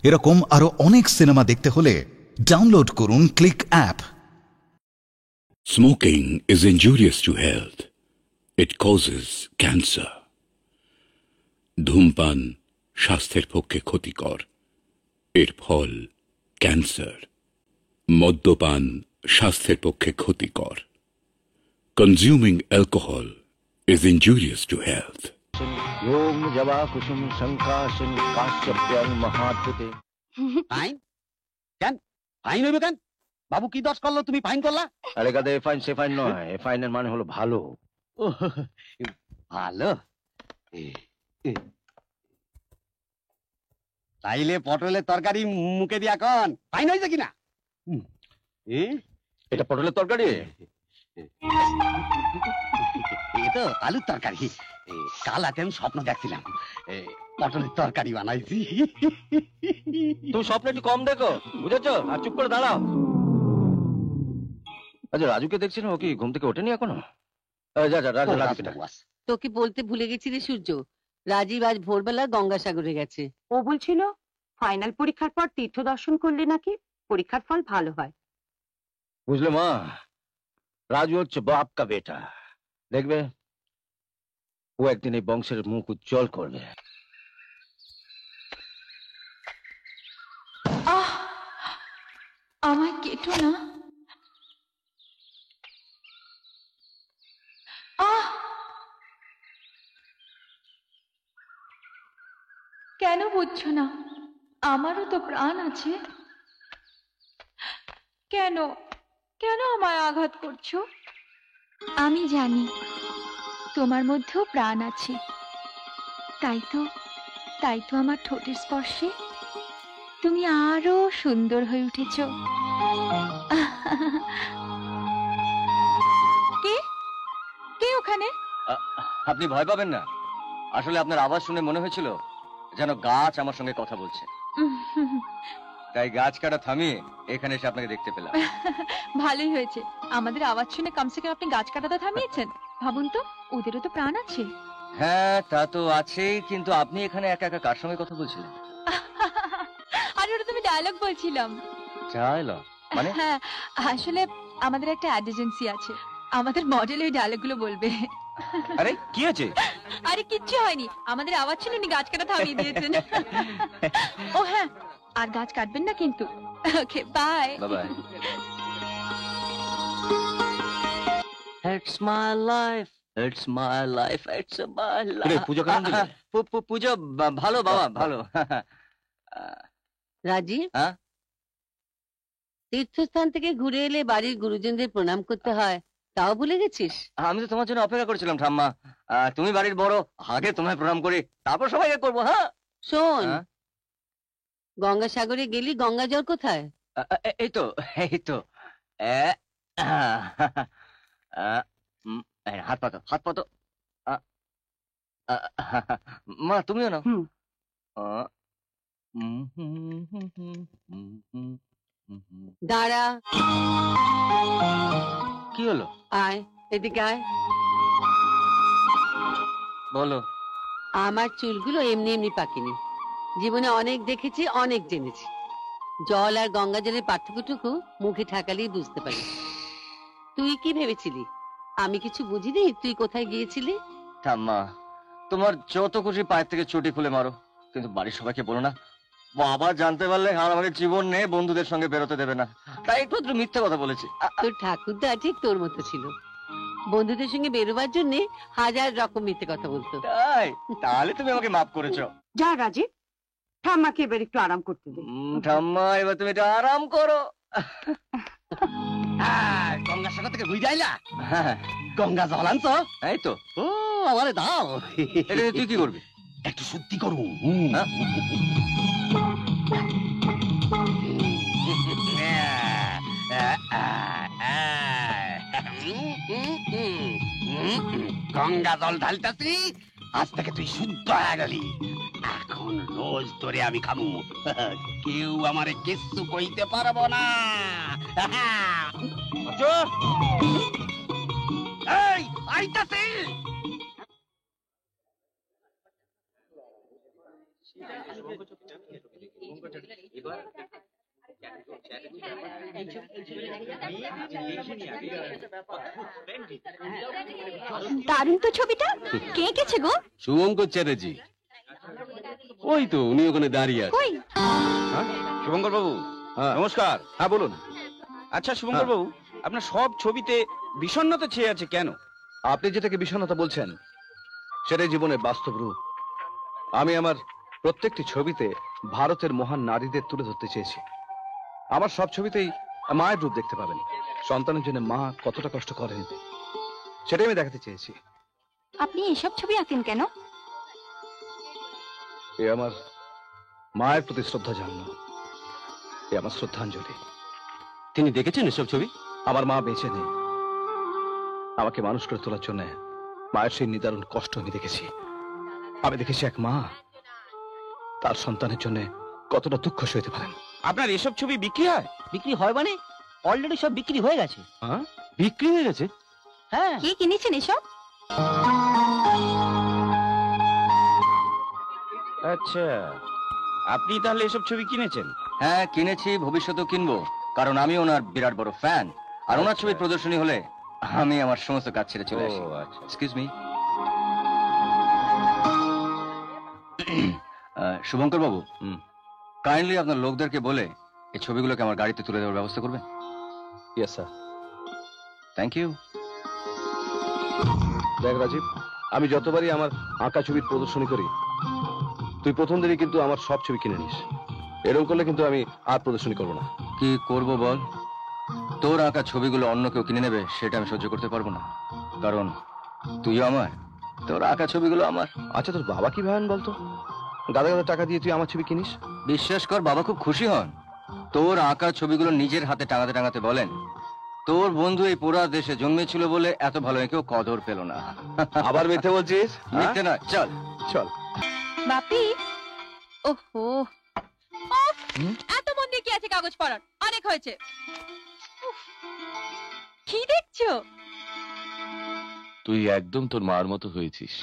এরকম আরো অনেক সিনেমা দেখতে হলে ডাউনলোড করুন click app. Smoking is injurious to health. It causes cancer. ধূমপান স্বাস্থ্যের পক্ষে ক্ষতিকর, এর ফল ক্যান্সার। মদ্যপান স্বাস্থ্যের পক্ষে ক্ষতিকর। Consuming alcohol is injurious to health. योम जवा कुसुम शंकाशन काश्यप्यं महाद्भुते। ফাইন কেন? ফাইন হইবে কেন? বাবু কি দোষ করলো তুমি ফাইন করলা? আরে গাদা এফাইন সেফাইন নয়, এফাইনের মানে হলো ভালো। ও, ভালো। তাইলে পটলের তরকারি মুখে দিয়া কন ফাইন হয়েছে কিনা? এটা পটলের তরকারি? এ তো আলুর তরকারি। কাল রাতে আমি স্বপ্ন দেখছিলাম পটলের তরকারি বানাইছি। তুমি স্বপ্ন একটু কম দেখো, বুঝেছো? আর চুপ করে দাঁড়াও। আচ্ছা, রাজুকে দেখছি না, ও কি ঘুম থেকে ওঠেনি এখনো? যা যা রাজু, রাজুকে ডাক। তোকে বলতে ভুলে গেছি রে সূর্য, রাজীব আজ ভোরবেলা গঙ্গাসাগরে গেছে। ও বলছিল ফাইনাল পরীক্ষার পর তীর্থ দর্শন করলে নাকি পরীক্ষার ফল ভালো হয়। বুঝলে মা, রাজু হচ্ছে বাপ কা বেটা, দেখবে ও একদিন এই বংশের মুখ উজ্জ্বল করবে। আমায় কেটো না। কেন বুঝছো না? আমারও তো প্রাণ আছে। কেন কেন আমায় আঘাত করছো? আমি জানি তোমার মধ্যেও প্রাণ আছে, তাই তো আমার ঠোঁটের স্পর্শে তুমি আরো সুন্দর হয়ে উঠেছো। কে কে ওখানে? আপনি ভয় পাবেন না, আসলে আপনার আওয়াজ শুনে মনে হয়েছিল যেন গাছ আমার সঙ্গে কথা বলছে, তাই গাছ কাটা থামিয়ে এখানে এসে আপনাকে দেখতে পেলাম। ভালোই হয়েছে, আমাদের আওয়াজ শুনে কমসে কম আপনি গাছ কাটাটা থামিয়েছেন। ভাবুন তো, ওদেরও তো প্রাণ আছে। হ্যাঁ তা তো আছেই, কিন্তু আপনি এখানে একা একা কার সঙ্গে কথা বলছিলেন? আরে ওটা তুমি ডায়লগ বলছিলাম। ডায়লগ মানে? হ্যাঁ, আসলে আমাদের একটা অ্যাড এজেন্সি আছে, আমাদের মডেল ওই ডায়লগগুলো বলবে। আরে কি আছে? আরে কিচ্ছু হয়নি, আমাদের আওয়াজ শুনে উনি গাছ কাটা থামিয়ে দিয়েছেন। ও হ্যাঁ, আর গাছ কাটবেন না কিন্তু। Okay bye bye. It's my life, it's my life, it's my life. পূজা কেমন দিলে? পূজা ভালো বাবা, ভালো। রাজীব, তীর্থস্থান থেকে ঘুরে এলে বাড়ির গুরুজনদের প্রণাম করতে হয়, তাও ভুলে গেছিস? আমি তো তোমার জন্য অপেক্ষা করছিলাম ঠাম্মা, তুমি বাড়ির বড়, আগে তোমায় প্রণাম করি তারপর সবাইকে করবো। হ্যাঁ শোন, গঙ্গাসাগরে গেলি, গঙ্গা জল কোথায়? এই তো হাত পাতো। মা তুমিও না? দাঁড়া। কি হলো? আয় এদিকে আয়। বলো। আমার চুলগুলো এমনি এমনি পাকেনি, জীবনে অনেক দেখেছি, অনেক জেনেছি। জল আর গঙ্গা জলের পার্থক্যটুকু মুখে ঠাকালেই বুঝতে পারি। তুই কি ভেবেছিলি আমি কিছু বুঝিনি? তুই কোথায় গিয়েছিলি? ঠাম্মা, তোমার যত খুশি পায়ের থেকে চুটি খুলে মারো, কিন্তু বাড়ির সবাইকে বলো না। বাবা জানতে পারলে আর আমাকে জীবন নেই বন্ধুদের সঙ্গে বেরোতে দেবে না, তাই একটু মিথ্যে কথা বলেছি। তোর ঠাকুরদা ঠিক তোর মতো ছিল, বন্ধুদের সঙ্গে বেরোবার জন্য হাজার রকম মিথ্যে কথা বলতো। তাই? তাহলে তুমি আমাকে মাফ করেছো। যা রাজীব, ঠাম্মাকে এবার একটু আরাম করতে দে। ঠাম্মা, এবার তুমি একটু আরাম করো। গঙ্গাসাগর থেকে বুঝে আইলা? গঙ্গা জল আনছো? এই তো। ও আমারে দাও। তুই কি করবি? একটু সত্যি করু। গঙ্গা জল ঢালতাছি, আজ থেকে তুই শুদ্ধ হয়ে গেলি। এখন রোজ ধরে আমি খামু, কেউ আমারে কিচ্ছু কইতে পারবো না। এই আইতাছি। দারুণ তো ছবিটা, কে এঁকেছে গো? শুভঙ্কর চ্যাটার্জি। ওই তো উনি ওখানে দাঁড়িয়ে আছে। কই? শুভঙ্কর বাবু নমস্কার। হ্যাঁ বলুন। আচ্ছা শুভঙ্কর বাবু, আপনার সব ছবিতে বিষণ্ণতা ছেয়ে আছে কেন? আপনি যেটাকে বিষণ্ণতা বলছেন সেটাই জীবনের বাস্তব রূপ। আমি আমার প্রত্যেকটি ছবিতে ভারতের মহান নারীদের তুলে ধরতে চেয়েছি। আমার সব ছবিতেই মায়ের রূপ দেখতে পাবেন। সন্তানের জন্য মা কতটা কষ্ট করেন সেটাই আমি দেখাতে চেয়েছি। আপনি এসব ছবি আঁকেন কেন? এ আমার মায়ের প্রতি শ্রদ্ধা জানানো, এ আমার শ্রদ্ধাঞ্জলি। তিনি দেখেছেন এসব ছবি? আমার মা বেঁচে নেই, আমাকে মানুষ করে তোলার জন্য মায়ের সেই নিদারুণ কষ্ট আমি দেখেছি। আমি দেখেছি এক মা তার সন্তানের জন্য কতটা দুঃখ সইতে পারেন। আপনার এসব ছবি বিক্রি হয়? বিক্রি হয় মানে অলরেডি সব বিক্রি হয়ে গেছে। হ্যাঁ, বিক্রি হয়ে গেছে? হ্যাঁ। কে কিনেছেন এসব? আচ্ছা, আপনি তাহলে এসব ছবি কিনেছেন? হ্যাঁ কিনেছি, ভবিষ্যতেও কিনবো, কারণ আমি ওনার বিরাট বড় ফ্যান। আর ওনার ছবির প্রদর্শনী হলে আমি আমার সমস্ত কাজ ছেড়ে চলে আসি। আচ্ছা। Excuse me. শুভঙ্কর বাবু, কাইন্ডলি আপনার লোকদেরকে বলে এই ছবিগুলোকে আমার গাড়িতে তুলে দেওয়ার ব্যবস্থা করবেন। Yes sir. Thank you. দেখ রাজীব, আমি যতবারই আমার আঁকা ছবির প্রদর্শনী করি তুই প্রথম দিনই কিন্তু আমার সব ছবি কিনে নিস। এরকম করলে কিন্তু আমি আর প্রদর্শনী করবো না। কি করব বল? তোর আঁকা ছবিগুলো অন্য কেউ কিনে নেবে সেটা আমি সহ্য করতে পারবো না, কারণ তুইও আমার, তোর আঁকা ছবিগুলো আমার। আচ্ছা, তোর বাবা কি ভাবেন বলতো? গাদা গাদা টাকা দিয়ে তুই আমার ছবি কিনিস? বিশ্বাস কর, বাবা খুব খুশি হন। তোর আঁকা ছবিগুলো নিজের হাতে টাঙাতে টাঙাতে বলেন, তোর বন্ধু এই পুরা দেশে জন্মেছিল বলে এত ভালো কেউ কদর পেল না। আবার মিথ্যে বলছিস? মিথ্যে না, চল চল। বাপি, ওহো, এত মন দিয়ে কি আছে কাগজ পড়ার? অনেক হয়েছে। উফ, কি দেখছো? তুই একদম তোর মার মতো হয়েছিস,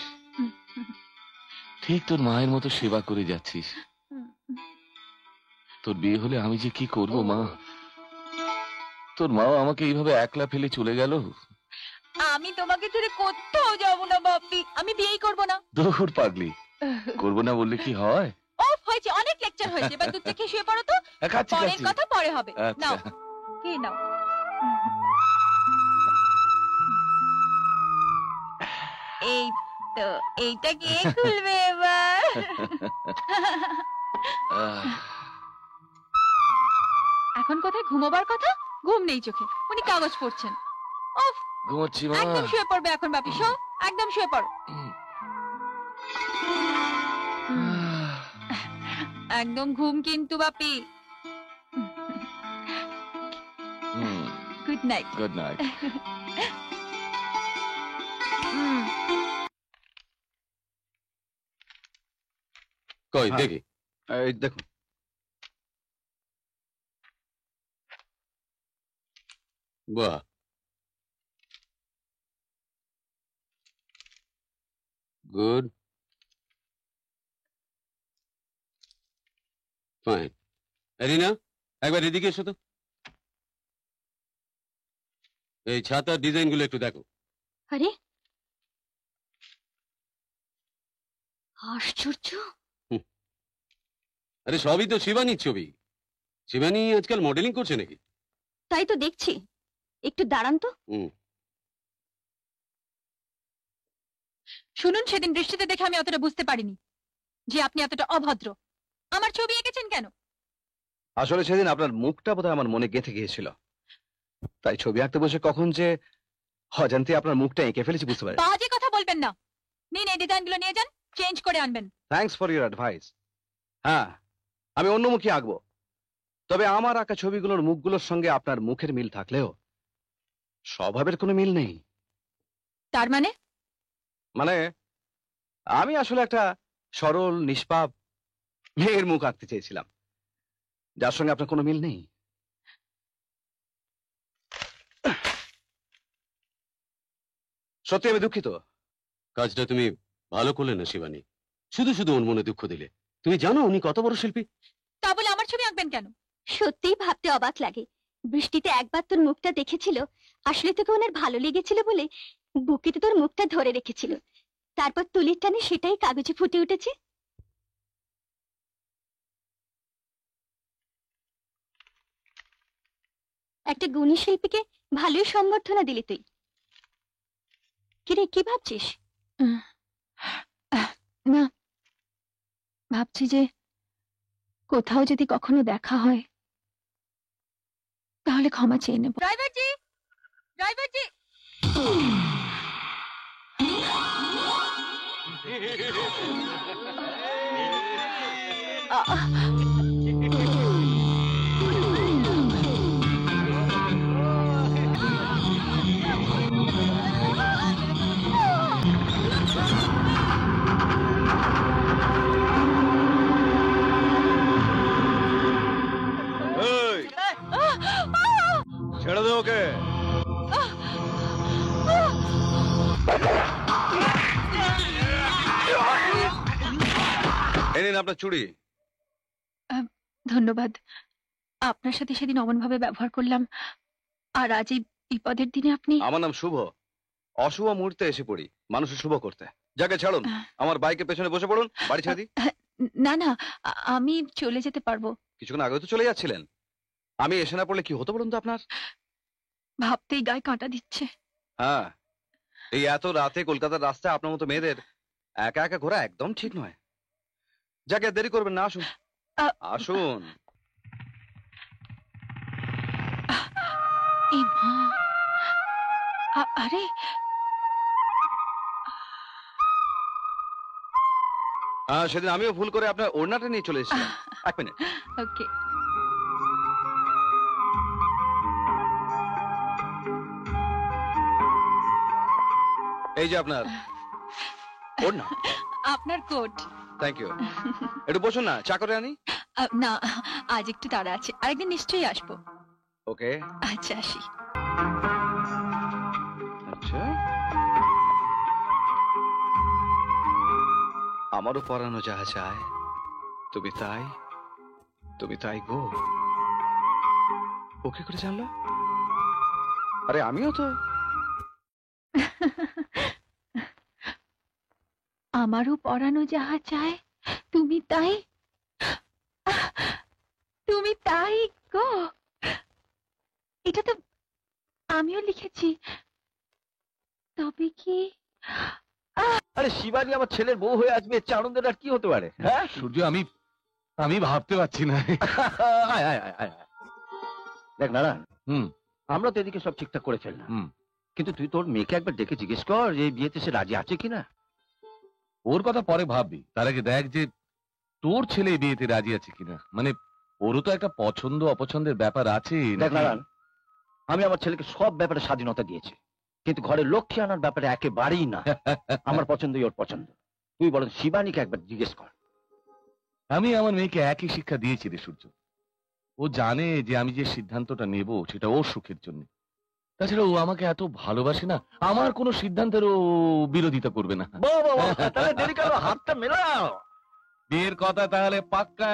ঠিক তোর মায়ের মতো সেবা করে যাচ্ছিস। তোর বিয়ে হলে আমি যে কি করব মা? তোর মাও আমাকে এইভাবে একলা ফেলে চলে গেল। আমি তোমাকে ছেড়ে কোথাও যাবো না বাপি, আমি বিয়েই করবো না। দূর পাগলি, করবো না বললে কি হয়? ওফ, হয়েছে, অনেক লেকচার হয়েছে, এবার দুধ থেকে শুয়ে পড়ো তো। খাচ্ছি পরের খাচ্ছি। কথা পরে হবে। আচ্ছা। নাও, কি নাও। এই তো, এইটা কে খুলবে এবার? এখন কোথায় ঘুমোবার কথা? ঘুম নেই চোখে, উনি কাগজ পড়ছেন। ওফ, ঘুমোচ্ছি মা। একদম শুয়ে পড়বে এখন বাপি, শো, একদম শুয়ে পড়ো। একদম ঘুম কিন্তু বাপি। Good night. Good night. কই দেখি। এই দেখুন। বাহ, গুড, ফাইন। এরিনা, একবার এদিকে এসো তো। এই ছাতার ডিজাইন গুলো একটু দেখো। আরে, আশ্চর্য। আরে সবই তো শিবানীর ছবি। শিবানী আজকাল মডেলিং করছে নাকি? তাই তো দেখছি, একটু দাঁড়ান তো। শুনুন, সেদিন দৃষ্টিতে দেখে আমি অতটা বুঝতে পারিনি যে আপনি এতটা অভদ্র। আমার ছবি এঁকেছেন কেন? আসলে সেদিন আপনার মুখটা বোধহয় আমার মনে গেঁথে গিয়েছিল, তাই ছবি আঁকতে বসে কখন যে অজান্তে আপনার মুখটা এঁকে ফেলেছি বুঝতে পারি। বাজে কথা বলবেন না। নিন, এই ডিজাইনগুলো নিয়ে যান, চেঞ্জ করে আনবেন। Thanks for your advice. হ্যাঁ, আমি অন্য মুখে আঁকবো, তবে আমার আঁকা ছবিগুলোর মুখগুলোর সঙ্গে আপনার মুখের মিল থাকলেও স্বভাবের কোনো মিল নেই। তার মানে? মানে আমি আসলে একটা সরল নিষ্পাপ মেয়ের মুখ আঁকতে চেয়েছিলাম, যার সঙ্গে আপনার কোনো মিল নেই। সত্যি আমি দুঃখিত। কাজটা তুমি ভালো করলে না শিবানী, শুধু শুধু ওর মনে দুঃখ দিলে। তুমি জানো উনি কত বড় শিল্পী? তা বলে আমার ছবি আঁকবেন কেন? সত্যিই ভাবতে অবাক লাগে, বৃষ্টিতে একবার তোর মুখটা দেখেছিল, আসলে তোকে ওনার ভালো লেগেছিল বলে বুকেতে তোর মুখটা ধরে রেখেছিল, তারপর তুলির টানে সেটাই কাগজে ফুটে উঠেছে। একটা গুণী শিল্পীকে ভালোই সম্বর্ধনা দিলি তুই। কিরে, কি ভাবছিস? না, ভাবছি যে কোথাও যদি কখনো দেখা হয় তাহলে ক্ষমা চেয়ে নেব। ড্রাইভারজি, ড্রাইভারজি। ছেড়ে দে ওকে। এই নিন আপনার চুড়ি। ধন্যবাদ। আপনার সাথে সেদিন অমন ভাবে ব্যবহার করলাম, আর আজ এই বিপদের দিনে আপনি। আমার নাম শুভ। অশুভ মুহূর্তে এসে পড়ি মানুষের শুভ করতে। যাকে ছাড়ুন, আমার বাইকের পেছনে বসে পড়ুন, বাড়ি ছেড়ে দিই। না না, আমি চলে যেতে পারবো। কিছুক্ষণ আগে তো চলে যাচ্ছিলেন। আমি এসে না পড়লে কি হতো বলুন তো আপনার? ভাবতেই গায়ে কাঁটা দিচ্ছে। হ্যাঁ, এই এত রাতে কলকাতার রাস্তায় আপনার মতো মেয়েদের একা একা ঘোরা একদম ঠিক নয়। যাকে দেরি করবেন না, আসুন আসুন। এই মা, আরে হ্যাঁ, সেদিন আমিও ভুল করে আপনার ওড়নাটা নিয়ে চলে এসেছিলাম। এক মিনিট। ওকে। এই যে আপনার ওড়না। আপনার কোট। Thank you. একটু বসুন না, চা করে আনি। না, আজ একটু তাড়া আছে, আরেকদিন নিশ্চয়ই আসবো। ওকে। আচ্ছা, আসি। আচ্ছা, আমারও পরানো যাহা চায় তুমি তাই, তুমি তাই গো। ওকে করে জানলো? আরে আমিও তো। আমারও পরানো যাহা চায় তুমি তাই, তুমি তাই গো। এটা তো আমিও লিখেছি, তবে কি? আরে শিবানী আমার ছেলের বউ হয়ে আসবে, এর চেয়ে আনন্দের আর কি হতে পারে? হ্যাঁ সূর্য, আমি ভাবতে পারছি না। আয়, আয়, আয়, আয়, আয়। দেখ নারায়ণ, আমরা তো এদিকে সব ঠিকঠাক করে ফেললাম, কিন্তু তুই তোর মেয়েকে একবার ডেকে জিজ্ঞেস কর যে এই বিয়েতে সে রাজি আছে কিনা। ওর কথা পরে ভাববি, তার আগে দেখ যে তোর ছেলে এই বিয়েতে রাজি আছে কিনা। মানে ওরও তো একটা পছন্দ অপছন্দের ব্যাপার আছে। দেখ নারায়ণ, আমি আমার ছেলেকে সব ব্যাপারে স্বাধীনতা দিয়েছি, কিন্তু ঘরে লক্ষ্মী আনার ব্যাপারে একেবারেই না। আমার পছন্দই ওর পছন্দ। তুই বল শিবানীকে একবার জিজ্ঞেস কর। আমি আমার মেয়েকে একই শিক্ষা দিয়েছি রে সূর্য। ও জানে যে আমি যে সিদ্ধান্তটা নেব সেটা ওর সুখের জন্য। তাছাড়া ও আমাকে এত ভালোবাসে না, আমার কোনো সিদ্ধান্তের ও বিরোধিতা করবে না। তাহলে দেরি করো, হাতটা মেলাও। বিয়ের কথা তাহলে পাক্কা?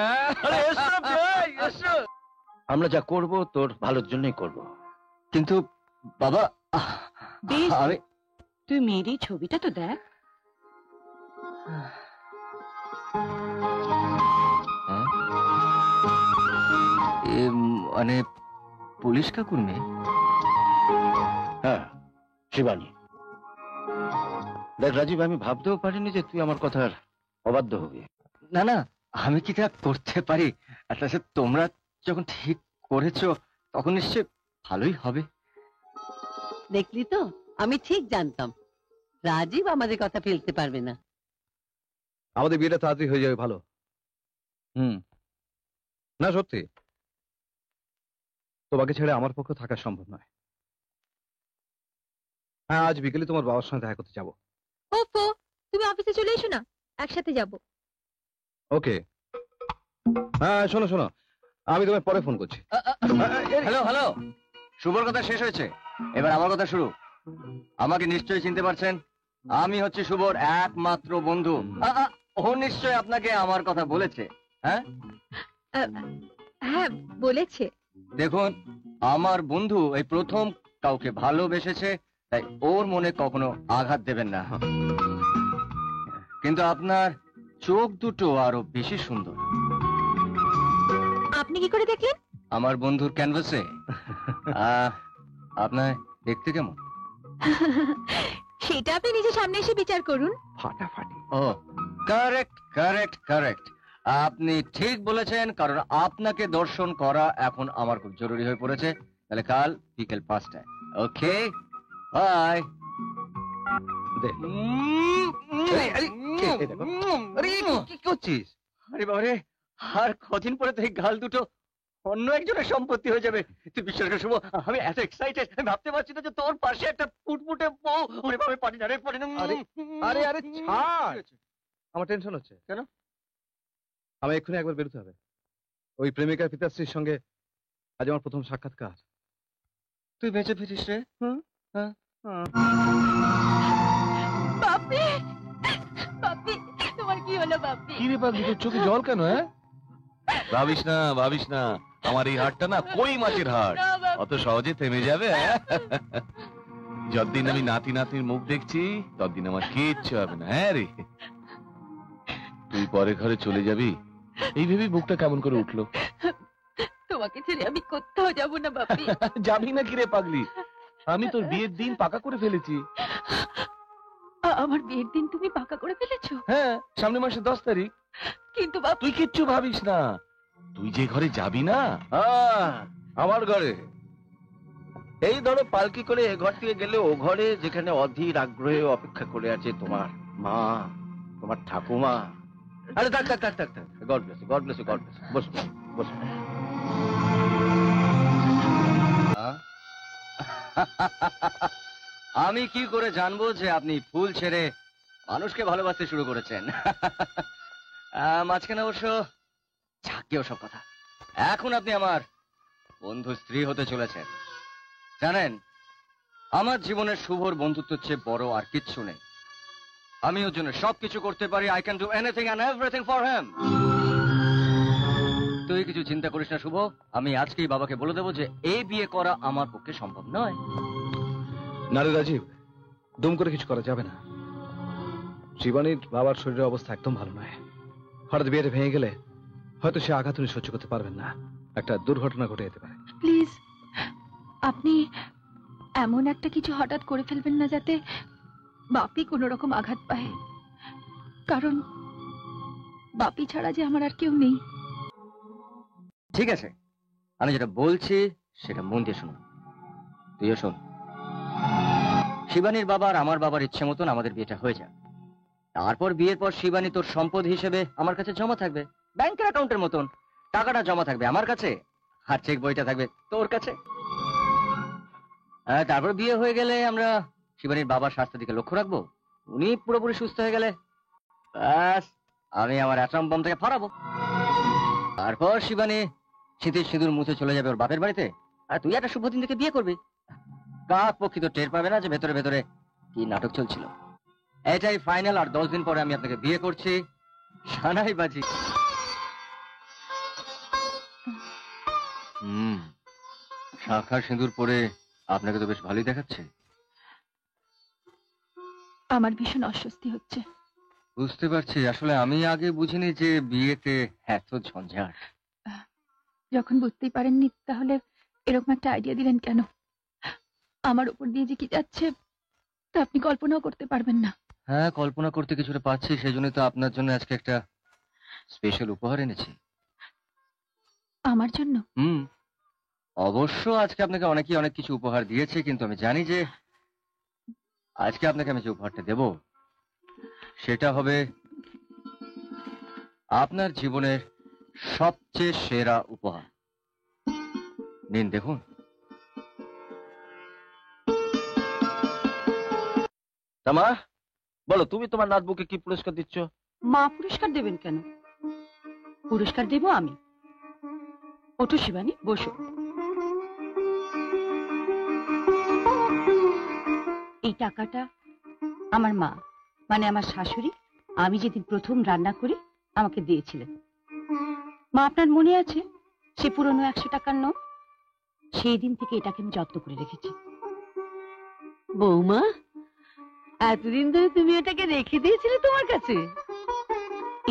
আমরা যা করব তোর ভালোর জন্যই করব। কিন্তু বাবা, বেশ, তুই মেয়ের এই ছবিটা তো দেখ। মানে পুলিশ কাকুর মেয়ে? হ্যাঁ, শিবানী। দেখ রাজীব, আমি ভাবতেও পারিনি যে তুই আমার কথার অবাধ্য হবি। না না, আমি কি তা করতে পারি? তোমরা যখন ঠিক করেছো তখন নিশ্চয় ভালোই হবে। দেখলি তো, আমি ঠিক জানতাম রাজীব আমাদের কথা ফেলতে পারবে না। আমাদের বিয়েটা তাড়াতাড়ি হয়ে যাবে, ভালো। না সত্যি, তোমাকে ছেড়ে আমার পক্ষে থাকা সম্ভব নয়। হ্যাঁ, আজ বিকেলে তোমার বাবার সঙ্গে দেখা করতে যাবো। ওপো, তুমি অফিসে চলে এসো না, একসাথে যাব। ওকে। হ্যাঁ শোনো শোনো, আমি তোমায় পরে ফোন করছি। হ্যালো হ্যালো, শুভর কথা শেষ হয়েছে, এবার আমার কথা শুরু। আমাকে নিশ্চয়ই চিনতে পারছেন, আমি হচ্ছি শুভর একমাত্র বন্ধু। ও নিশ্চয় আপনাকে আমার কথা বলেছে। হ্যাঁ হ্যাঁ বলেছে। দেখুন, আমার বন্ধু এই প্রথম কাউকে ভালোবেসেছে, তাই ওর মনে কখনো আঘাত দেবেন না। কিন্তু আপনার চোখ দুটো আরো বেশি সুন্দর। আপনি কি করে দেখলেন? আমার বন্ধুর ক্যানভাসে। আপনার দেখতে কেমন? সেটা আপনি নিজের সামনে এসে বিচার করুন। ফাটাফাটি। ও কারেক্ট কারেক্ট কারেক্ট, আপনি ঠিক বলেছেন, কারণ আপনাকে দর্শন করা এখন আমার খুব জরুরি হয়ে পড়েছে। তাহলে কাল বিকেল 5টায়। ওকে, বাই। কি করছিস? আরে বাবারে, আর কদিন পরে তো এই গাল দুটো অন্য একজনের সম্পত্তি হয়ে যাবে। তুই বিশ্বাস কর শুভ, আমি এত এক্সাইটেড, আমি ভাবতে পারছি না যে তোর পাশে একটা ফুটফুটে বউ। ওরে বাবা, পারি না রে, পারি না। আরে আরে ছাড়, আমার টেনশন হচ্ছে। কেন? আমি এক্ষুনি একবার বেরোতে হবে। ওই প্রেমিকার পিতাশ্রীর সঙ্গে আজ আমার প্রথম সাক্ষাৎকার। তুই বেঁচে ফিরিস রে। বাপি, বাপি, তোমার কি হলো বাপি? কি রে পাগলি, তোর চোখে জল কেন? হ্যাঁ, ভাবিস না ভাবিস না, আমার এই হাড়টা না কই মাছের হাড়, না বাপি। অত সহজে থেমে যাবে? যতদিন আমি নাতি নাতির মুখ দেখছি ততদিন আমার কিচ্ছু হবে না। হ্যাঁ রে, তুই পরে ঘরে চলে যাবি এই ভেবে বুকটা কেমন করে উঠলো। তোমাকে ছেড়ে আমি কোথাও যাব না বাপি। যাবি না কি রে পাগলি? আমি তোর বিয়ের দিন পাকা করে ফেলেছি। আমার বিয়ের দিন তুমি পাকা করে ফেলেছো? হ্যাঁ, সামনের মাসে 10 তারিখ। কিন্তু বাপি, তুই কিচ্ছু ভাবিস না, তুই যে ঘরে যাবি না, আমার ঘরে। এই ধরো পালকি করে এ ঘর থেকে গেলে ও ঘরে, যেখানে অধীর আগ্রহে অপেক্ষা করে আছে তোমার মা, তোমার ঠাকুমা। আরে থাক থাক থাক থাক থাক, God bless you, God bless you, God bless you. বসো বসো। আমি কি করে জানবো যে আপনি ফুল ছেড়ে মানুষকে ভালোবাসতে শুরু করেছেন? মাঝখানে অবশ্য ঝাঁকিও সব কথা। এখন আপনি আমার বন্ধু স্ত্রী হতে চলেছেন। জানেন, আমার জীবনের শুভর বন্ধুত্বের চেয়ে বড় আর কিচ্ছু নেই। আমি ওর জন্য সবকিছু করতে পারি। I can do anything and everything for him. তুই কিছু চিন্তা করিস না শুভ, আমি আজকেই বাবাকে বলে দেবো যে এই বিয়ে করা আমার পক্ষে সম্ভব নয়। না রে রাজীব, দুম করে কিছু করা যাবে না। শিবানীর বাবার শরীরের অবস্থা একদম ভালো নয়। হঠাৎ বিয়েটা ভেঙে গেলে হয়তো সে আঘাত উনি সহ্য করতে পারবেন না, একটা দুর্ঘটনা ঘটে যেতে পারে। প্লিজ আপনি এমন একটা কিছু হঠাৎ করে ফেলবেন না যাতে বাপি কোনো রকম আঘাত পায়, কারণ বাপি ছাড়া যে আমার আর কেউ নেই। ঠিক আছে, আমি যেটা বলছি সেটা মন দিয়ে শুনুন। তুইও শোন। শিবানীর বাবা আর আমার বাবার ইচ্ছে মতন আমাদের বিয়েটা হয়ে যাক। তারপর বিয়ের পর শিবানী তোর সম্পদ হিসেবে আমার কাছে জমা থাকবে, ব্যাংকের অ্যাকাউন্টের মতন। টাকাটা জমা থাকবে আমার কাছে, আর চেক বইটা থাকবে তোর কাছে। তারপর বিয়ে হয়ে গেলে আমরা শিবানীর বাবার স্বাস্থ্যের দিকে লক্ষ্য রাখবো। উনি পুরোপুরি সুস্থ হয়ে গেলে ব্যাস, আমি আমার অ্যাটম বম থেকে ফারাবো। তারপর শিবানী শীতের সিঁদুর মুছে চলে যাবে ওর বাপের বাড়িতে, আর তুই একটা শুভ দিন থেকে বিয়ে করবি। কাক পক্ষী তো টের পাবে না যে ভেতরে ভেতরে কি নাটক চলছিল। এটাই ফাইনাল, আর 10 দিন পরে আমি আপনাকে বিয়ে করছি। সানাই বাজি। শাখা সিঁদুর পরে আপনাকে তো বেশ ভালোই দেখাচ্ছে। আমার ভীষণ অস্বস্তি হচ্ছে। বুঝতে পারছি, আসলে আমি আগে বুঝিনি যে বিয়েতে এত ঝঞ্ঝাট। যখন বুঝতেই পারেননি তাহলে এরকম একটা আইডিয়া দিলেন কেন? আমার উপর দিয়ে যে কি যাচ্ছে তা আপনি কল্পনাও করতে পারবেন না। হ্যাঁ, কল্পনা করতে কিছুটা পাচ্ছি, সেই জন্য তো আপনার জন্য আজকে একটা স্পেশাল উপহার এনেছি। আমার জন্য? অবশ্য আজকে আপনাকে অনেকেই অনেক কিছু উপহার দিয়েছে, কিন্তু আমি জানি যে আজকে আপনাকে আমি যে উপহারটা দেব সেটা হবে আপনার জীবনের সবচেয়ে সেরা উপহার। নিন দেখুন। মা বলো, তুমি তোমার নাতবুকে কি পুরস্কার দিচ্ছ? মা পুরস্কার দেবেন কেন? পুরস্কার দেব আমি। ওঠো শিবানী, বসো। এই টাকাটা আমার মা, মানে আমার শাশুড়ি আমি যেদিন প্রথম রান্না করি আমাকে দিয়েছিলেন। মা, আপনার মনে আছে সে পুরনো 100 টাকার নোট? সেই দিন থেকে এটাকে আমি যত্ন করে রেখেছি। বৌমা, এতদিন ধরে তুমি এটাকে রেখে দিয়েছিলে তোমার কাছে?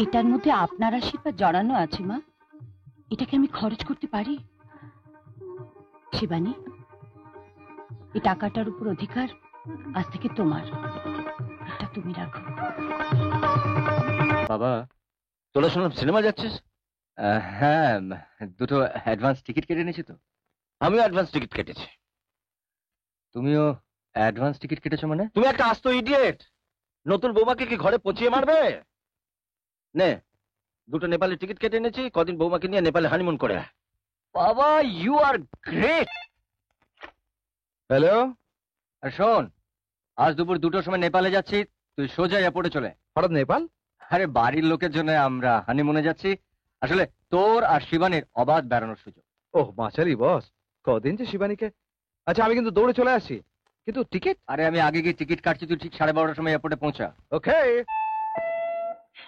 এটার মধ্যে আপনার আশীর্বাদ জড়ানো আছে মা, এটাকে আমি খরচ করতে পারি? শিবানী, এই টাকাটার উপর অধিকার আজ থেকে তোমার, এটা তুমি রাখো। বাবা, তোরা শুনলাম সিনেমা যাচ্ছিস? হ্যাঁ, দুটো অ্যাডভান্স টিকিট কেটে নিয়েছি তো। আমিও অ্যাডভান্স টিকিট কেটেছি। তুমিও অ্যাডভান্স টিকিট কেটেছো মানে? তুমি একটা আস্ত ইডিয়েট! নতুন বৌমাকে কি ঘরে পচিয়ে মারবে? নে, দুটো নেপালি টিকিট কেটে এনেছি, কদিন বৌমাকে নিয়ে নেপালে হানিমুন করে আয়। বাবা, ইউ আর গ্রেট। হ্যালো, আর শোন, আজ দুপুর 2টোর সময় নেপালে যাচ্ছি, তুই সোজা এয়ারপোর্টে চলে। হঠাৎ নেপাল? আরে বাড়ির লোকের জন্য আমরা হানিমুনে যাচ্ছি, আসলে তোর আর শিবানীর অবাধ বেড়ানোর সুযোগ। ওহ মাচারি বস, কদিন যে শিবানীকে। আচ্ছা, আমি কিন্তু দৌড়ে চলে আসছি, কিন্তু টিকিট? আরে আমি আগে গিয়ে টিকিট কাটছি, তুই ঠিক 12:30টার সময় এয়ারপোর্টে পৌঁছা। ওকে।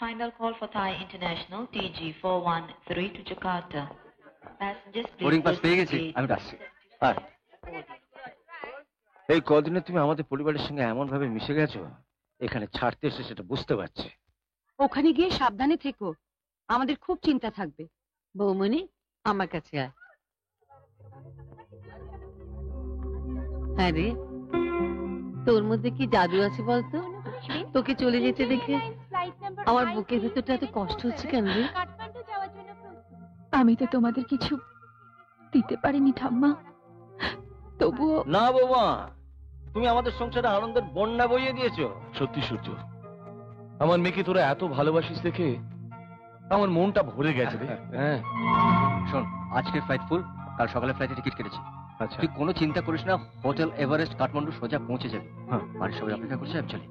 Final call for Thai International TG413 to Jakarta. Passengers boarding pass please পেয়ে গেছি, proceed. আমি আসছি। আর এই কদিনে তুমি আমাদের পরিবারের সঙ্গে এমন ভাবে মিশে গেছো, এখানে ছাড়তে এসে সেটা বুঝতে পারছি। ওখানে গিয়ে সাবধানে থেকো, আমাদের খুব চিন্তা থাকবে। বৌমনি, আমার কাছে আয়। হ্যাঁ রে, তোর মধ্যে কি জাদু আছে বলতো? তোকে চলে যেতে দেখে আমার বুকের ভেতরটা এত কষ্ট হচ্ছে কেন রে? আমি তো তোমাদের কিছু দিতে পারিনি ঠাম্মা, তবুও। না বৌমা, তুমি আমাদের সংসারে আনন্দের বন্যা বইয়ে দিয়েছো। সত্যি সূর্য, আমার মেয়েকে তোরা এত ভালোবাসিস দেখে আমার মনটা ভরে গেছে রে। হ্যাঁ, শোন, আজকের ফ্লাইট ফুল, কাল সকালে ফ্লাইটে টিকিট কেটেছি। আচ্ছা, তুই কোনো চিন্তা করিস না, হোটেল এভারেস্ট কাঠমান্ডু সোজা পৌঁছে যাবি। হ্যাঁ, বাড়ির সবাই অপেক্ষা করছে, আমি চলি।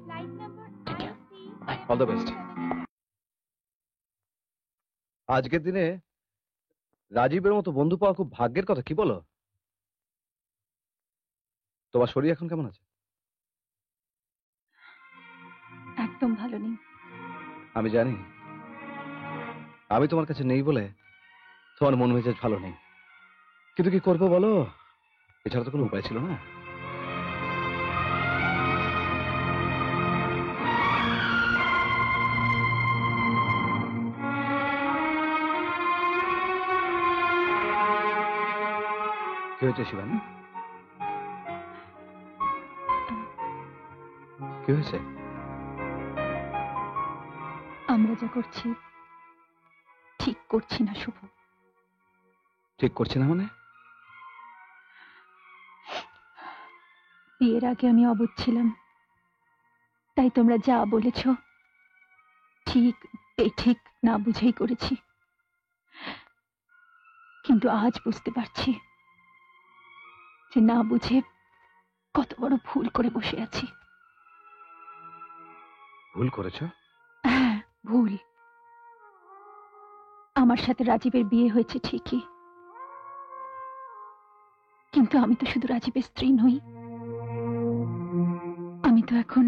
All the best. আজকের দিনে রাজীবের মতো বন্ধু পাওয়া খুব ভাগ্যের কথা, কি বলো? তোমার শরীর এখন কেমন আছে? একদম ভালো নেই। আমি জানি, আমি তোমার কাছে নেই বলে তোমার মন মেজাজ ভালো নেই, কিন্তু কি করবো বলো, এছাড়া তো কোনো উপায় ছিল না। কি হয়েছে শিবানী? কি হয়েছে? আমরা যা করছি ঠিক করছি না শুভ। ঠিক করছি না মানে? বিয়ের আগে আমি অবুঝ ছিলাম, তাই তোমরা যা বলেছ ঠিক বেঠিক না বুঝেই করেছি, কিন্তু আজ বুঝতে পারছি যে না বুঝে কত বড় ভুল করে বসে আছি। ভুল করেছ? হ্যাঁ, ভুল। আমার সাথে রাজীবের বিয়ে হয়েছে ঠিকই, কিন্তু আমি তো শুধু রাজীবের স্ত্রী নই, আমি তো এখন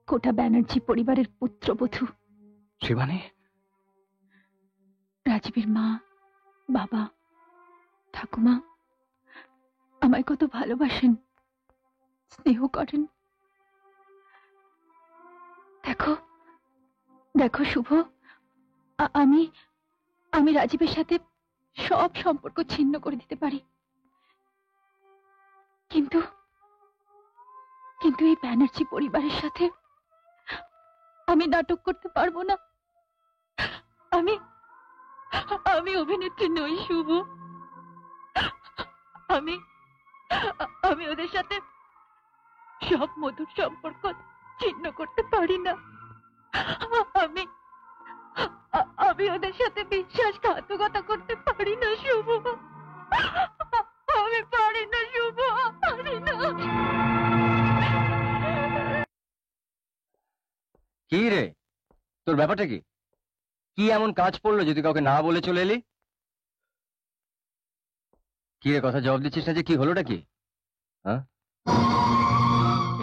কোটা ব্যানার্জি পরিবারের পুত্রবধূ। শিবানী, রাজীবের মা, বাবা, ঠাকুমা আমায় কত ভালোবাসেন, স্নেহ করেন। দেখো দেখো শুভ, আমি আমি রাজীবের সাথে সব সম্পর্ক ছিন্ন করে দিতে পারি, কিন্তু কিন্তু এই ব্যানার্জি পরিবারের সাথে আমি নাটক করতে পারবো না। আমি আমি অভিনেত্রী নই শুভ, আমি আমি ওদের সাথে সব মধুর সম্পর্ক ছিন্ন করতে পারি না। আমি আমি ওদের সাথে বিশ্বাসঘাতকতা করতে পারি না শুভ, আমি পারি না শুভ, পারি না। কি রে, তোর ব্যাপারটা কি? কি এমন কাজ পড়লো যদি কাউকে না বলে চলে এলি? কি রে, কথা জবাব দিচ্ছিস না যে? কি হলোটা কি? হ্যাঁ,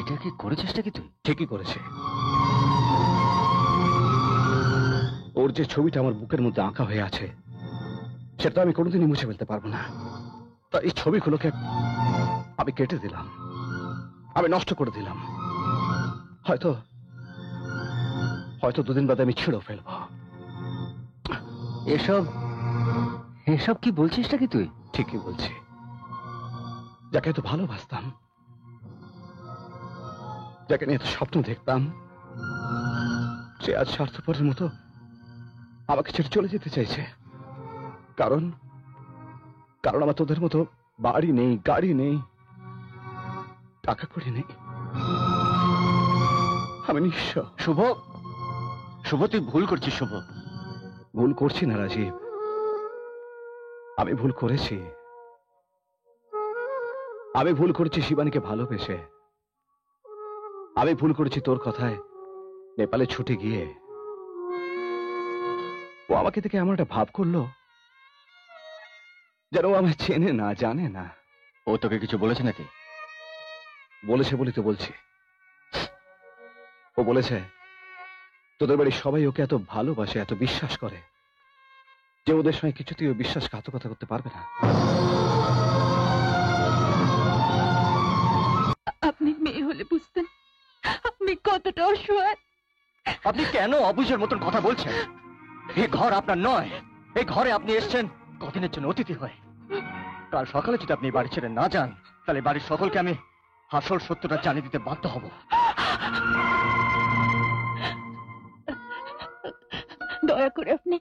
এটা কি করেছিসটা কি তুই? ঠিকই করেছে। ওর যে ছবিটা আমার বুকের মধ্যে আঁকা হয়ে আছে সেটা আমি কোনোদিনই মুছে ফেলতে পারবো না। তা এই ছবিগুলোকে আমি কেটে দিলাম, আমি নষ্ট করে দিলাম। হয়তো হয়তো দুদিন বাদে আমি ছিঁড়ে ফেলবো। এসব এসব কি বলছিস নাকি তুই? ঠিকই বলছি। যাকে এত ভালোবাসতাম, যাকে নিয়ে এত স্বপ্ন দেখতাম, সে আজ স্বার্থপরের মতো আমাকে ছেড়ে চলে যেতে চাইছে। কারণ কারণ আমার তোদের মতো বাড়ি নেই, গাড়ি নেই, টাকা কড়ি নেই। আমি নিঃস্ব। শুভ, শুভ তুই ভুল করছিস। শুভ, ভুল করছি না রাজীব, আমি ভুল করেছি। আমি ভুল করেছি শিবানীকে ভালোবেসে। আমি ভুল করেছি তোর কথায় নেপালে ছুটে গিয়ে। ও আমাকে দেখে এমন একটা ভাব করলো যেন ও আমায় চেনে না, জানে না। ও তোকে কিছু বলেছে নাকি? বলেছে বলি তো বলছি। ও বলেছে তোদের বাড়ির সবাই ওকে এত ভালোবাসে, এত বিশ্বাস করে যে ওদের সঙ্গে কিছুতেই ও বিশ্বাসঘাতকতা করতে পারবে না। আপনি মেয়ে হলে বুঝতেন আপনি কতটা অসহায়। আপনি কেন অবুঝের মতন কথা বলছেন? এই ঘর আপনার নয়। এই ঘরে আপনি এসেছেন কদিনের জন্য অতিথি হয়ে। কাল সকালে যদি আপনি বাড়ি ছেড়ে না যান তাহলে বাড়ির সকলকে আমি আসল সত্যটা জানিয়ে দিতে বাধ্য হব। দয়া করে আপনি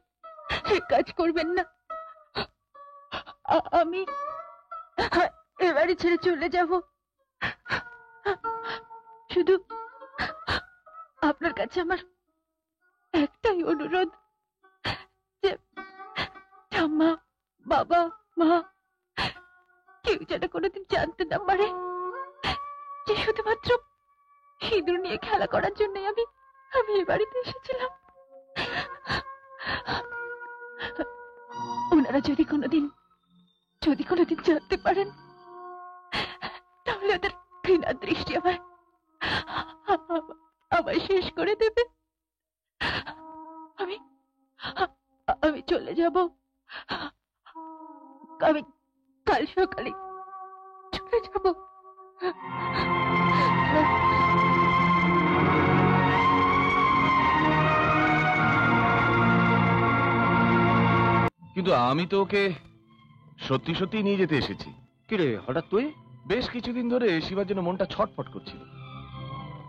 এ কাজ করবেন না। আমি এ বাড়ি ছেড়ে চলে যাব। শুধু আপনার কাছে আমার একটাই অনুরোধ যে ঠাম্মা, বাবা, মা কেউ যেন কোনোদিন জানতে না পারে যে শুধুমাত্র সিঁদুর নিয়ে খেলা করার জন্য আমি এই বাড়িতে এসেছিলাম। ওনারা যদি কোনোদিন জানতে পারেন তাহলে ওদের ঘৃণার দৃষ্টি আমায় শেষ করে দেবে। আমি চলে যাব। আমি কাল সকালে চলে যাব। কিন্তু আমি তো ওকে সত্যি সত্যি নিয়ে যেতে এসেছি। কিরে হঠাৎ তুই? বেশ কিছুদিন ধরে শিবার জন্য মনটা ছটফট করছিল।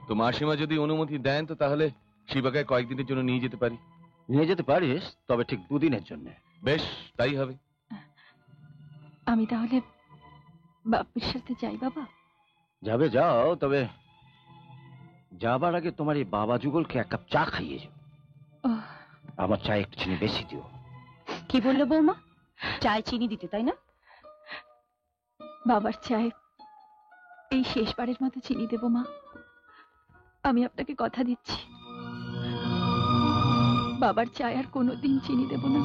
তো মাসিমা যদি অনুমতি দেন তো তাহলে শিবাকে কয়েকদিনের জন্য নিয়ে যেতে পারি। নিয়ে যেতে পারিস, তবে ঠিক দুদিনের জন্য। বেশ, তাই হবে। আমি তাহলে বাপির সাথে যাই। বাবা যাবে যাও, তবে যাবার আগে তোমার এই বাবা যুগলকে এক কাপ চা খাইয়ে যাও। আমার চা একটু চিনি বেশি দিও। কি বললো বৌমা? চায় চিনি দিতে, তাই না? বাবার চায় এই শেষবারের মতো চিনি দেব মা। আমি আপনাকে কথা দিচ্ছি বাবার চায় আর কোনোদিন চিনি দেব না।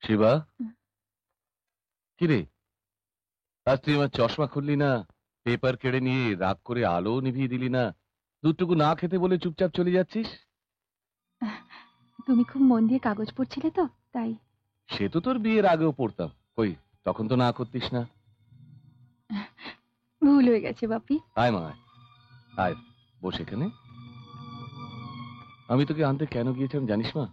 শিবা, কিরে আজ তুই আমার চশমা খুললি না, পেপার কেড়ে নিয়ে রাগ করে আলো নিভিয়ে দিলি না, দুটুকু না খেতে বলে চুপচাপ চলে যাচ্ছিস? তুমি খুব মন দিয়ে কাগজ পড়ছিলে তো তাই। সে তো তোর বিয়ের আগেও পড়তাম, কই তখন তো না করতিস না। ভুল হয়ে গেছে বাপি। আয় মা, আয় বস এখানে। আমি তোকে আনতে কেন গিয়েছিলাম জানিস মা?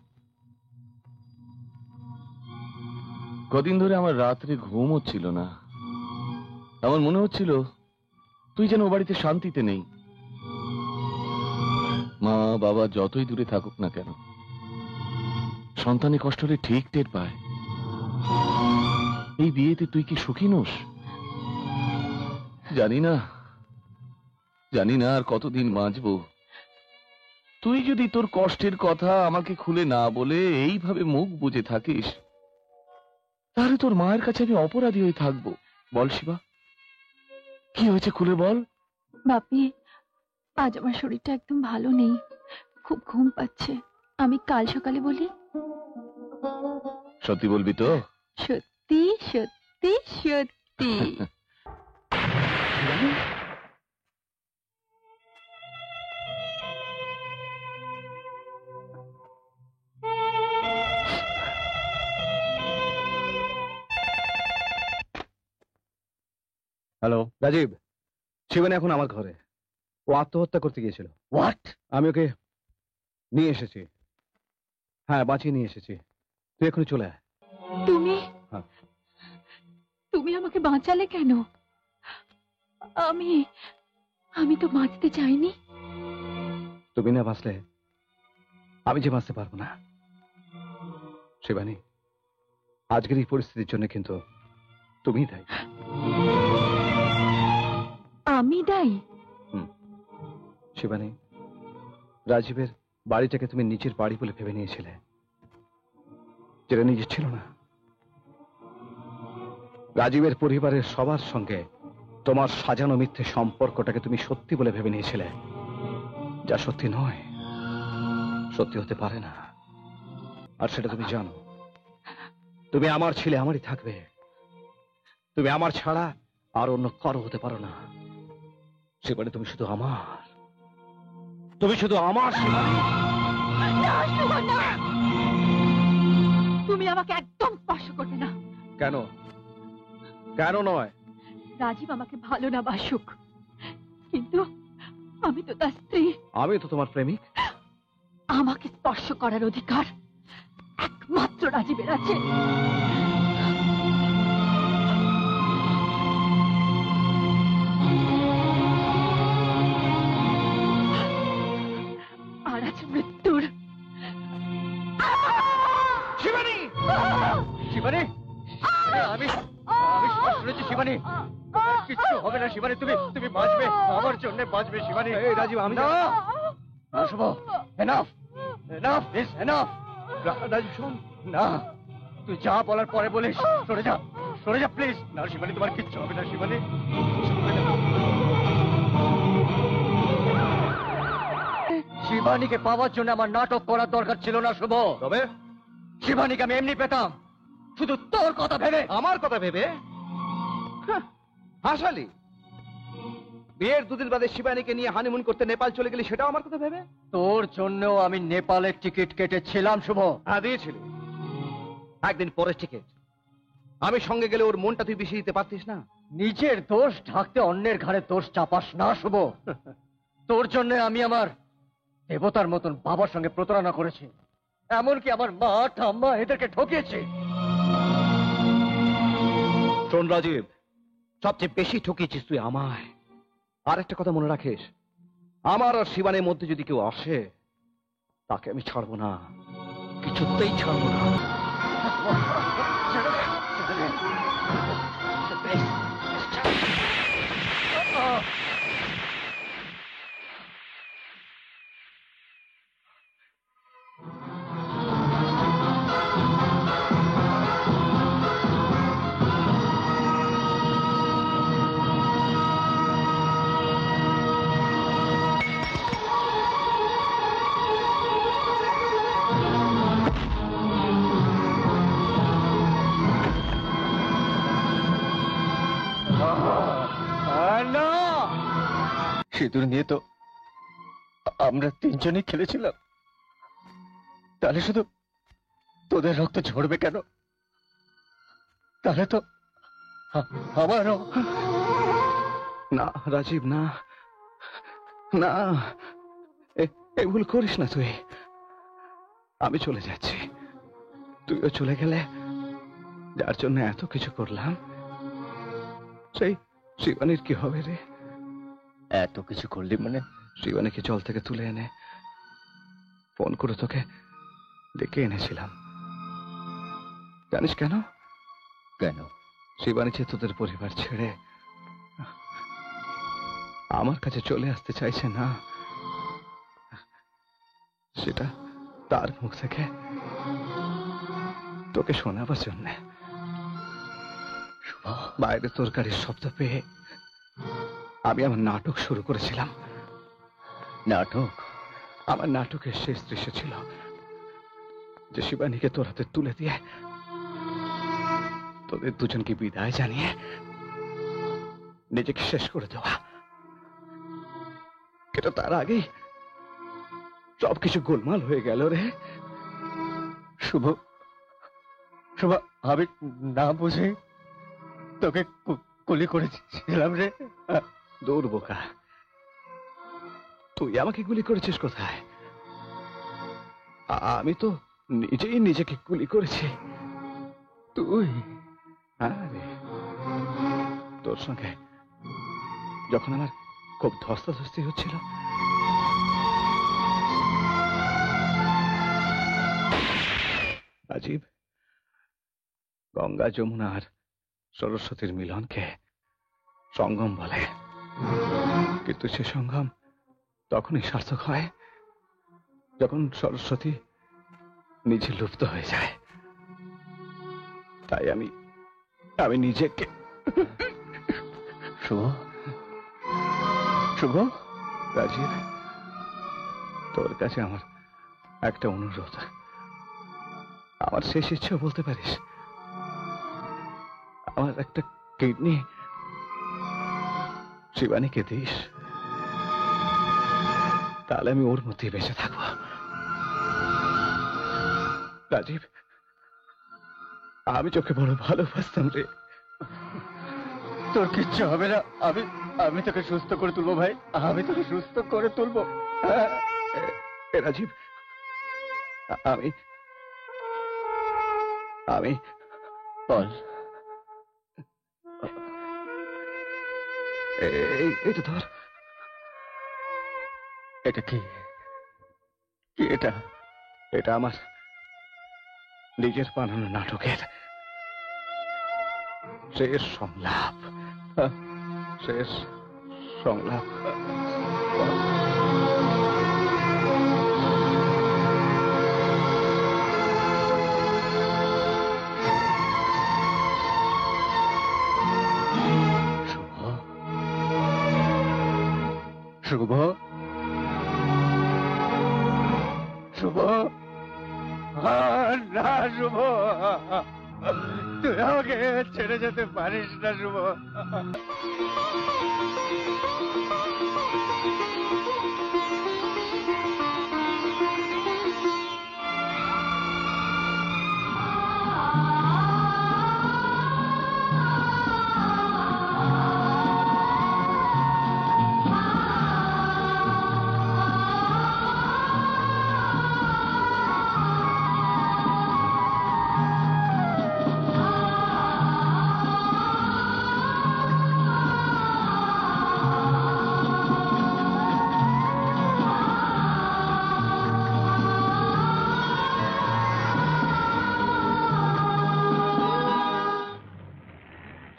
কদিন ধরে আমার রাত্রে ঘুম হচ্ছিল না। আমার মনে হচ্ছিল তুই যেন ও বাড়িতে শান্তিতে নেই। মা বাবা যতই দূরে থাকুক না কেন, সন্তানের কষ্ট হলে ঠিক টের পায়। এই বিয়েতে তুই কি সুখী নোস? জানি না আর কতদিন বাঁচবো। তুই যদি তোর কষ্টের কথা আমাকে খুলে না বলে এইভাবে মুখ বুজে থাকিস তাহলে তোর মায়ের কাছে আমি অপরাধী হয়ে থাকবো। বল শিবা, কি হয়েছে খুলে বল। বাপি, আজ আমার শরীরটা একদম ভালো নেই, খুব ঘুম পাচ্ছে। আমি কাল সকালে বলি। সত্যি বলবি তো? সত্যি সত্যি। সত্যি সত্যি। হ্যালো রাজীব, শিবানী এখন আমার ঘরে। ও আত্মহত্যা করতে গিয়েছিল। হোয়াট? আমি ওকে নিয়ে এসেছি। হ্যাঁ, বাঁচিয়ে নিয়ে এসেছি। তুই এখনই চলে আয়। তুমি হ্যাঁ। তুমি আমাকে বাঁচালে কেন? আমি আমি তো বাঁচতে চাইনি। তুমি না বাঁচলে আমি যে বাঁচতে পারবো না। শিবানী, আজকের এই পরিস্থিতির জন্য কিন্তু তুমিই দায়ী। আমি দায়ী? শিবানী, রাজীবের বাড়িটাকে তুমি নিজের বাড়ি বলে ভেবে নিয়েছিলে, যেটা নিজের ছিল না। রাজীবের পরিবারের সবার সঙ্গে তোমার সাজানো মিথ্যে সম্পর্কটাকে তুমি সত্যি বলে ভেবে নিয়েছিলে, যা সত্যি নয়, সত্যি হতে পারে না। আর সেটা তুমি জানো। তুমি আমার ছেলে, আমারই থাকবে। তুমি আমার ছাড়া আর অন্য কারো হতে পারো না। শিবানী, তুমি শুধু আমার, তুমি শুধু আমার শিবানী। না, শুভ না। তুমি আমাকে একদম স্পর্শ করবে না। কেন? কেন নয়? রাজীব আমাকে ভালো না বাসুক, কিন্তু আমি তো তার স্ত্রী। আমি তো তোমার প্রেমিক। আমাকে স্পর্শ করার অধিকার একমাত্র রাজীবের আছে। আর আছে মৃত্যুর। শিবানী! শিবানী! আমি সব শুনেছি শিবানী। তোমার কিচ্ছু হবে না শিবানী, তুমি বাঁচবে, আমার জন্য বাঁচবে শিবানী। এই রাজীব, আমি না Shubho, enough enough is enough. Rajiv শোন না, তুই যা বলার পরে বলিস। সরে যা, সরে যা প্লিজ। না শিবানী, তোমার কিচ্ছু হবে না শিবানী। শিবানীকে পাওয়ার জন্য আমার নাটক করার দরকার ছিল না শুভ। তবে শিবানীকে আমি এমনি পেতাম, শুধু তোর কথা ভেবে। আমার কথা ভেবে? হাসালি? বিয়ের দুদিন বাদে শিবানীকে নিয়ে হানিমুন করতে নেপাল চলে গেলি, সেটাও আমার কথা ভেবে? তোর জন্যও আমি নেপালের টিকিট কেটেছিলাম শুভ। হ্যাঁ, দিয়েছিলি। একদিন পরের টিকিট। আমি সঙ্গে গেলে ওর মনটা তুই বিষিয়ে দিতে পারতিস না? নিজের দোষ ঢাকতে অন্যের ঘাড়ে দোষ চাপাস না শুভ। তোর জন্য আমি আমার দেবতার মতন বাবার সঙ্গে প্রতারণা করেছি, এমনকি আমার মা ঠাম্মা এদেরকে ঠকিয়েছি। শোন রাজীব, সবচেয়ে বেশি ঠকিয়েছিস তুই আমায়। আর একটা কথা মনে রাখিস, আমার আর শিবানীর মধ্যে যদি কেউ আসে, তাকে আমি ছাড়বো না, কিছুতেই ছাড়বো না। সিঁদুর নিয়ে তো আমরা তিনজনই খেলেছিলাম, তাহলে শুধু তোদের রক্ত ঝরবে কেন? তাহলে তো আমারও। না রাজীব, না না, এই ভুল করিস না তুই। আমি চলে যাচ্ছি, তুইও চলে গেলে। যার জন্য এত কিছু করলাম, সেই শিবানীর কি হবে রে? এত কিছু করলি মানে? শিবানীকে জল থেকে তুলে এনে ফোন করে তোকে ডেকে এনেছিলাম। জানিস কেন? কেন? শিবানী যে তোদের পরিবার ছেড়ে আমার কাছে চলে আসতে চাইছে না, সেটা তার মুখ থেকে তোকে শোনাবার জন্য। বাইরে তোর গাড়ির শব্দ পেয়ে আমি আমার নাটক শুরু করেছিলাম। নাটক? আমার নাটকের শেষ দৃশ্য ছিল যে শিবানীকে তোর হাতে তুলে দিয়ে তোদের দুজনকে বিদায় জানিয়ে নিজেকে শেষ করে দেওয়া, কিন্তু তার আগেই সবকিছু গোলমাল হয়ে গেল রে। শুভ, শুভ, আমি না বুঝে তোকে গুলি করেছিলাম রে। দূর বোকা, তুই আমাকে গুলি করেছিস কোথায়? আমি তো নিজেই নিজেকে গুলি করেছি। তুই? আরে তোর সঙ্গে যখন আমার খুব ধস্তাধস্তি হচ্ছিল, রাজীব, গঙ্গা যমুনা আর সরস্বতীর মিলনকে সঙ্গম বলে, কিন্তু সে সঙ্গম তখনই সার্থক হয় যখন সরস্বতী নিজে লুপ্ত হয়ে যায়। তাই আমি নিজেকে শুভ, শুভ, রাজীব, তোর কাছে আমার একটা অনুরোধ, আমার শেষ ইচ্ছা বলতে পারিস। আমার একটা কিডনি শিবানীকে দিস, তাহলে আমি ওর মধ্যে বেঁচে থাকবো। রাজীব, আমি তোকে বড় ভালোবাসতাম রে। তোর কিচ্ছু হবে না, আমি তোকে সুস্থ করে তুলবো ভাই, আমি তোকে সুস্থ করে তুলবো। রাজীব, আমি বল। এটা ধর। এটা কি? কি এটা? এটা আমার নিজের বানানো নাটকের শেষ সংলাপ। শেষ সংলাপ। শুভ, শুভ, না শুভ, তুই আমাকে ছেড়ে যেতে পারিস না শুভ।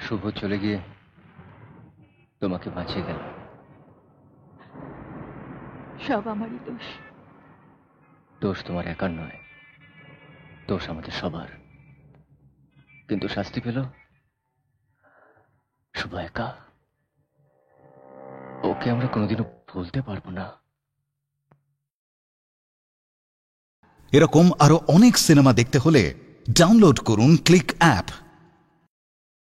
শুভ চলে গিয়ে তোমাকে বাঁচিয়ে গেল। সব আমারই দোষ। দোষ তোমার একার নয়, দোষ আমাদের সবার। কিন্তু শাস্তি পেল শুভ একা। ওকে আমরা কোনোদিনও ভুলতে পারবো না। এরকম আরো অনেক সিনেমা দেখতে হলে ডাউনলোড করুন ক্লিক অ্যাপ।